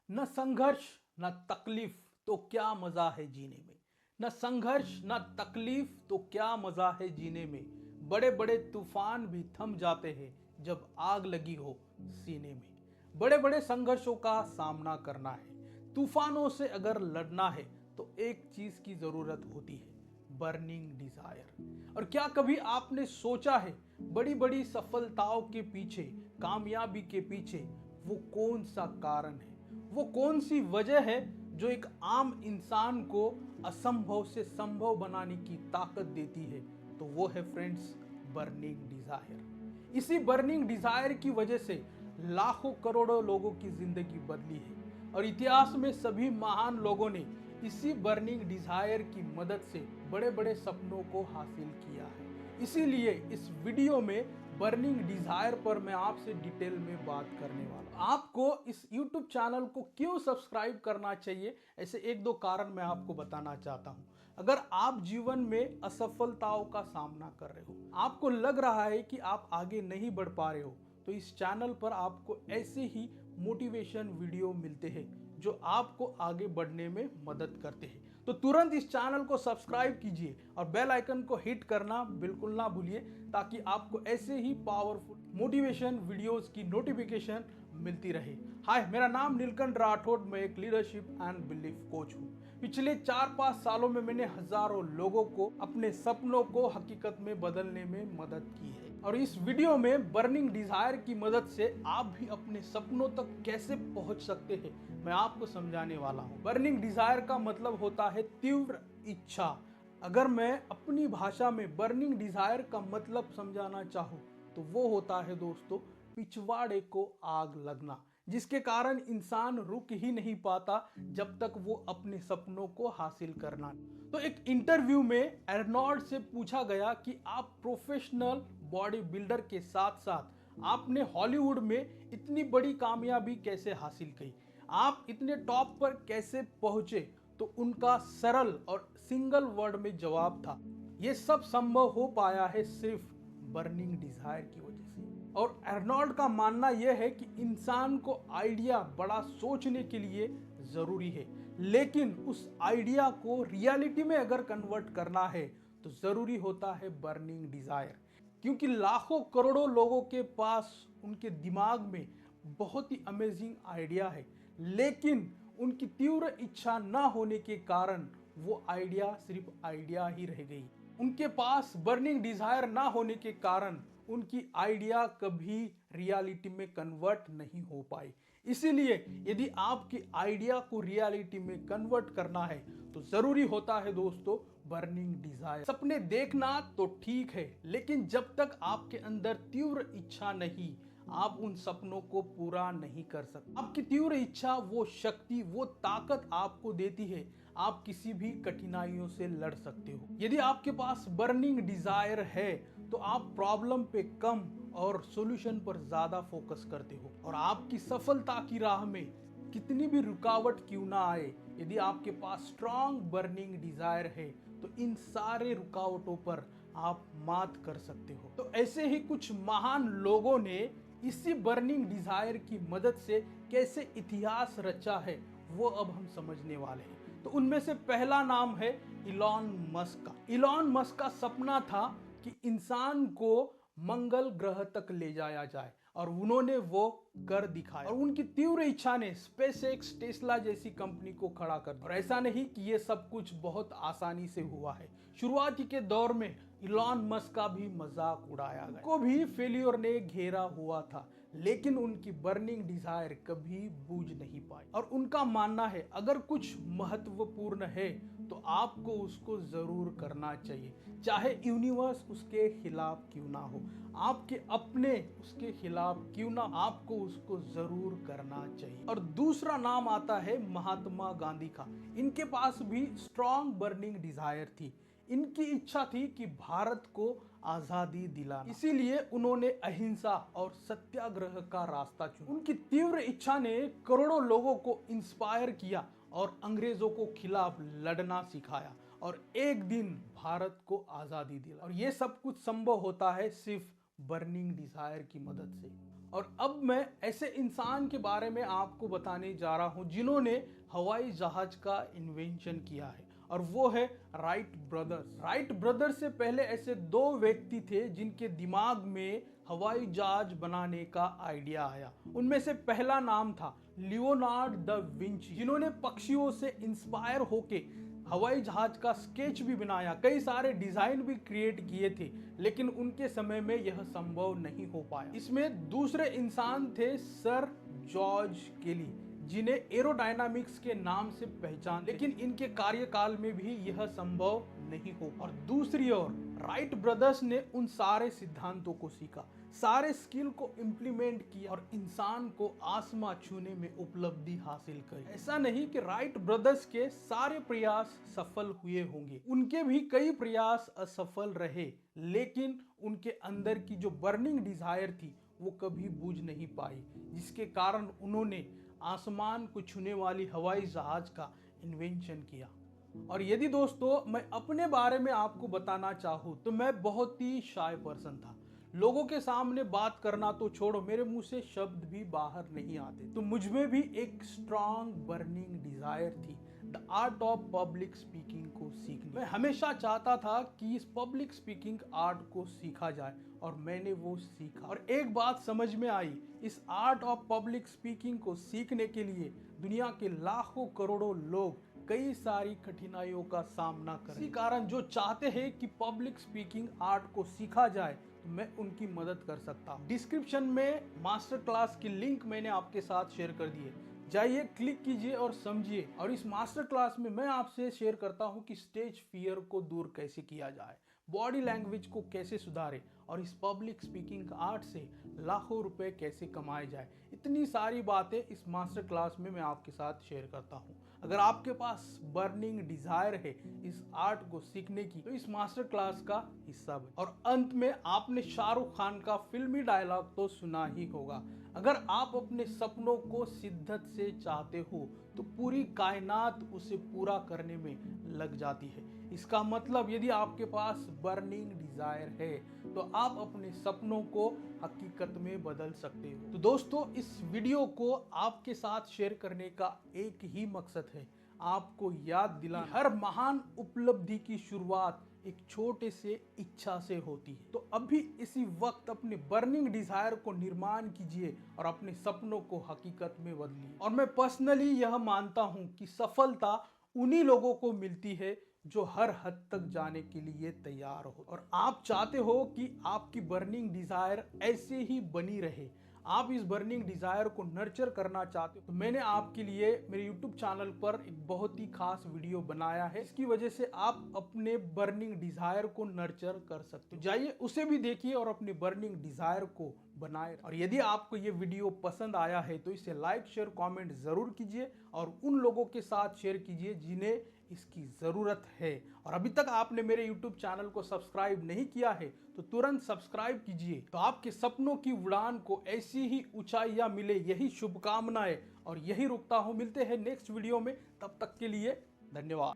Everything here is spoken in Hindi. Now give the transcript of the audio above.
न संघर्ष न तकलीफ तो क्या मजा है जीने में। न संघर्ष न तकलीफ तो क्या मजा है जीने में। बड़े बड़े तूफान भी थम जाते हैं जब आग लगी हो सीने में। बड़े बड़े संघर्षों का सामना करना है, तूफानों से अगर लड़ना है तो एक चीज की जरूरत होती है, बर्निंग डिजायर। और क्या कभी आपने सोचा है बड़ी बड़ी सफलताओं के पीछे, कामयाबी के पीछे वो कौन सा कारण है, वो कौन सी वजह है जो एक आम इंसान को असंभव से संभव बनाने की ताकत देती है? तो वो है फ्रेंड्स, बर्निंग डिजायर। इसी बर्निंग डिजायर की वजह से लाखों करोड़ों लोगों की जिंदगी बदली है और इतिहास में सभी महान लोगों ने इसी बर्निंग डिजायर की मदद से बड़े बड़े सपनों को हासिल किया है। इसीलिए इस वीडियो में बर्निंग डिजायर पर मैं आपसे डिटेल में बात करने वाला हूं। आपको इस YouTube चैनल को क्यों सब्सक्राइब करना चाहिए, ऐसे एक दो कारण मैं आपको बताना चाहता हूं। अगर आप जीवन में असफलताओं का सामना कर रहे हो, आपको लग रहा है कि आप आगे नहीं बढ़ पा रहे हो, तो इस चैनल पर आपको ऐसे ही मोटिवेशन वीडियो मिलते हैं जो आपको आगे बढ़ने में मदद करते हैं। तो तुरंत इस चैनल को सब्सक्राइब कीजिए और बेल आइकन को हिट करना बिल्कुल ना भूलिए, ताकि आपको ऐसे ही पावरफुल मोटिवेशन वीडियोस की नोटिफिकेशन मिलती रहे। हाय, मेरा नाम नीलकंठ राठौड़, मैं एक लीडरशिप एंड बिलीफ कोच हूँ। पिछले 4-5 सालों में मैंने हजारों लोगों को अपने सपनों को हकीकत में बदलने में मदद की है और इस वीडियो में बर्निंग डिजायर की मदद से आप भी अपने सपनों तक कैसे पहुंच सकते हैं मैं आपको समझाने वाला हूं। बर्निंग डिजायर का मतलब होता है तीव्र इच्छा। अगर मैं अपनी भाषा में बर्निंग डिजायर का मतलब समझाना चाहूं तो वो होता है दोस्तों, पिछवाड़े को आग लगना, जिसके कारण इंसान रुक ही नहीं पाता जब तक वो अपने सपनों को हासिल करना। तो एक इंटरव्यू में अर्नोल्ड से पूछा गया कि आप प्रोफेशनल बॉडी बिल्डर के साथ साथ आपने हॉलीवुड में इतनी बड़ी कामयाबी कैसे हासिल की, आप इतने टॉप पर कैसे पहुंचे? तो उनका सरल और सिंगल वर्ड में जवाब था, यह सब संभव हो पाया है सिर्फ बर्निंग डिजायर की वजह से। और अर्नोल्ड का मानना यह है कि इंसान को आइडिया बड़ा सोचने के लिए जरूरी है, लेकिन उस आइडिया को रियलिटी में अगर कन्वर्ट करना है तो जरूरी होता है बर्निंग डिजायर। क्योंकि लाखों करोड़ों लोगों के पास उनके दिमाग में बहुत ही अमेजिंग आइडिया है, लेकिन उनकी तीव्र इच्छा ना होने के कारण वो आइडिया सिर्फ आइडिया ही रह गई। उनके पास बर्निंग डिजायर ना होने के कारण उनकी आइडिया कभी रियलिटी में कन्वर्ट नहीं हो पाई। इसीलिए यदि आपकी आइडिया को रियलिटी में कन्वर्ट करना है तो जरूरी होता है दोस्तों बर्निंग डिजायर। सपने देखना तो ठीक है, लेकिन जब तक आपके अंदर तीव्र इच्छा नहीं, आप उन सपनों को पूरा नहीं कर सकते। आपकी तीव्र इच्छा वो शक्ति, वो ताकत आपको देती है, आप किसी भी कठिनाइयों से लड़ सकते हो। यदि आपके पास बर्निंग डिजायर है तो आप प्रॉब्लम पे कम और सॉल्यूशन पर ज्यादा फोकस करते हो। और आपकी सफलता की राह में कितनी भी रुकावट क्यों ना आए, यदि आपके पास स्ट्रॉन्ग बर्निंग डिजायर है तो इन सारे रुकावटों पर आप मात कर सकते हो। तो ऐसे ही कुछ महान लोगों ने इसी बर्निंग डिजायर की मदद से कैसे इतिहास रचा है वो अब हम समझने वाले हैं। तो उनमें से पहला नाम है इलॉन मस्क का। इलॉन मस्क का सपना था कि इंसान को मंगल ग्रह तक ले जाया जाए और उन्होंने वो कर दिखाया। और उनकी तीव्र इच्छा ने स्पेसएक्स, टेस्ला जैसी कंपनी को खड़ा कर दिया। और ऐसा नहीं कि ये सब कुछ बहुत आसानी से हुआ है। शुरुआती के दौर में इलॉन मस्क का भी मजाक उड़ाया गया, को भी फेलियर ने घेरा हुआ था, लेकिन उनकी बर्निंग डिजायर कभी बूझ नहीं पाई। और उनका मानना है अगर कुछ महत्वपूर्ण है तो आपको उसको जरूर करना चाहिए, चाहे यूनिवर्स उसके खिलाफ क्यों ना हो, आपके अपने उसके खिलाफ क्यों ना, आपको उसको जरूर करना चाहिए। और दूसरा नाम आता है महात्मा गांधी का। इनके पास भी स्ट्रॉन्ग बर्निंग डिजायर थी। इनकी इच्छा थी कि भारत को आजादी दिलाना, इसीलिए उन्होंने अहिंसा और सत्याग्रह का रास्ता चुना। उनकी तीव्र इच्छा ने करोड़ों लोगों को इंस्पायर किया और अंग्रेजों को खिलाफ लड़ना सिखाया और एक दिन भारत को आजादी दिला। और ये सब कुछ संभव होता है सिर्फ बर्निंग डिजायर की मदद से। और अब मैं ऐसे इंसान के बारे में आपको बताने जा रहा हूं जिन्होंने हवाई जहाज का इन्वेंशन किया है, और वो है राइट ब्रदर्स। राइट ब्रदर्स से पहले ऐसे दो व्यक्ति थे जिनके दिमाग में हवाई जहाज बनाने का आइडिया आया। उनमें से पहला नाम था लियोनार्ड दा विंची, जिन्होंने पक्षियों से इंस्पायर होके हवाई जहाज का स्केच भी बनाया, कई सारे डिजाइन भी क्रिएट किए थे, लेकिन उनके समय में यह संभव नहीं हो पाया। इसमें दूसरे इंसान थे सर जॉर्ज केली, जिन्हें एरोडायनामिक्स के नाम से पहचान, लेकिन इनके कार्यकाल में भी यह संभव नहीं हो। और दूसरी ओर राइट ब्रदर्स ने उन सारे सिद्धांतों को सीखा, सारे स्किल को इम्प्लीमेंट किया और इंसान को आसमां छूने में उपलब्धि हासिल करी। ऐसा नहीं कि राइट ब्रदर्स के सारे प्रयास सफल हुए होंगे, उनके भी कई प्रयास असफल रहे, लेकिन उनके अंदर की जो बर्निंग डिजायर थी वो कभी बुझ नहीं पाई, जिसके कारण उन्होंने आसमान को छूने वाली हवाई जहाज का इन्वेंशन किया। और यदि दोस्तों मैं अपने बारे में आपको बताना चाहूँ तो मैं बहुत ही शाय पर्सन था। लोगों के सामने बात करना तो छोड़ो, मेरे मुंह से शब्द भी बाहर नहीं आते। तो मुझ में भी एक स्ट्रांग बर्निंग डिजायर थी the art of public speaking को सीखने। मैं हमेशा चाहता था कि इस पब्लिक स्पीकिंग आर्ट को सीखा जाए, और मैंने वो सीखा। और एक बात समझ में आई, इस आर्ट ऑफ पब्लिक स्पीकिंग को सीखने के लिए दुनिया के लाखों करोड़ों लोग कई सारी कठिनाइयों का सामना करें। इसी कारण जो चाहते हैं कि पब्लिक स्पीकिंग आर्ट को सीखा जाए, तो मैं उनकी मदद कर सकता हूँ। डिस्क्रिप्शन में मास्टर क्लास की लिंक मैंने आपके साथ शेयर कर दी है, जाइए क्लिक कीजिए और समझिए। और इस मास्टर क्लास में मैं आपसे शेयर करता हूँ कि स्टेज फियर को दूर कैसे किया जाए, बॉडी लैंग्वेज को कैसे सुधारे, और इस पब्लिक स्पीकिंग आर्ट से लाखों रुपए कैसे कमाए जाए। इतनी सारी बातें इस मास्टर क्लास में मैं आपके साथ शेयर करता हूँ। अगर आपके पास बर्निंग डिजायर है इस आर्ट को सीखने की, तो इस मास्टर क्लास का हिस्सा बने। और अंत में आपने शाहरुख खान का फिल्मी डायलॉग तो सुना ही होगा, अगर आप अपने सपनों को शिद्दत से चाहते हो तो पूरी कायनात उसे पूरा करने में लग जाती है। इसका मतलब यदि आपके पास बर्निंग डिजायर है तो आप अपने सपनों को हकीकत में बदल सकते हो। तो दोस्तों, इस वीडियो को आपके साथ शेयर करने का एक ही मकसद है, आपको याद दिलाना हर महान उपलब्धि की शुरुआत एक छोटे से इच्छा से होती है। तो अभी इसी वक्त अपने बर्निंग डिजायर को निर्माण कीजिए और अपने सपनों को हकीकत में बदलिए। और मैं पर्सनली यह मानता हूं कि सफलता उन्हीं लोगों को मिलती है जो हर हद तक जाने के लिए तैयार हो। और आप चाहते हो कि आपकी बर्निंग डिजायर ऐसे ही बनी रहे, आप इस बर्निंग डिजायर को नर्चर करना चाहते हो, तो मैंने आपके लिए मेरे यूट्यूब चैनल पर एक बहुत ही खास वीडियो बनाया है। इसकी वजह से आप अपने बर्निंग डिजायर को नर्चर कर सकते हो, जाइए उसे भी देखिए और अपने बर्निंग डिजायर को बनाए। और यदि आपको ये वीडियो पसंद आया है तो इसे लाइक शेयर कमेंट जरूर कीजिए, और उन लोगों के साथ शेयर कीजिए जिन्हें इसकी ज़रूरत है। और अभी तक आपने मेरे YouTube चैनल को सब्सक्राइब नहीं किया है तो तुरंत सब्सक्राइब कीजिए, तो आपके सपनों की उड़ान को ऐसी ही ऊंचाइयां मिले, यही शुभकामनाएं। और यही रुकता हूं, मिलते हैं नेक्स्ट वीडियो में, तब तक के लिए धन्यवाद।